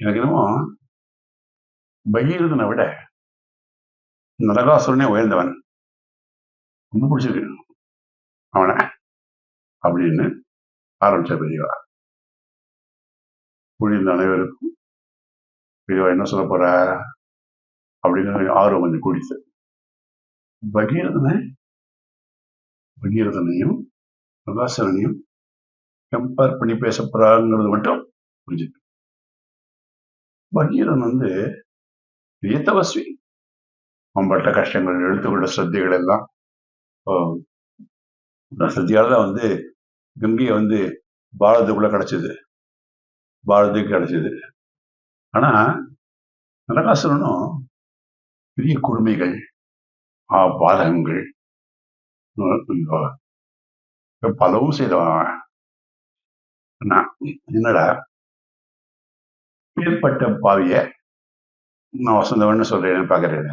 எனக்கு என்னமோ பகீரதனை விட நரகாசுரனே உயர்ந்தவன், ரொம்ப பிடிச்சிருக்கு அவனை அப்படின்னு ஆரம்பிச்ச பெரியவா. கூடியிருந்த அனைவருக்கும் பெரியவா என்ன சொல்ல போற அப்படின்னு ஆர்வம் கொஞ்சம் கூடிச்சு. பகீரதனையும் நரகாசுரனையும் கம்பேர் பண்ணி பேச போறாங்கிறது மட்டும் புரிஞ்சுது. பகீரன் பெரிய தபஸ்வி. அவன்பட்ட கஷ்டங்கள், எடுத்துக்கொண்ட ஸ்ரத்தைகள் எல்லாம் ஸ்ரத்தையால தான் கங்கையை பாரதத்துக்குள்ள கிடைச்சது, பாரதத்துக்கு கிடைச்சது. ஆனா நரகாசுரனும் பெரிய கொடுமைகள், பாதகங்கள் பலவும் செய்தவன். என்னடா ஏற்பட்ட பாவிய நான் வசந்தவன் சொல்றேன்னு பாக்குறேன்.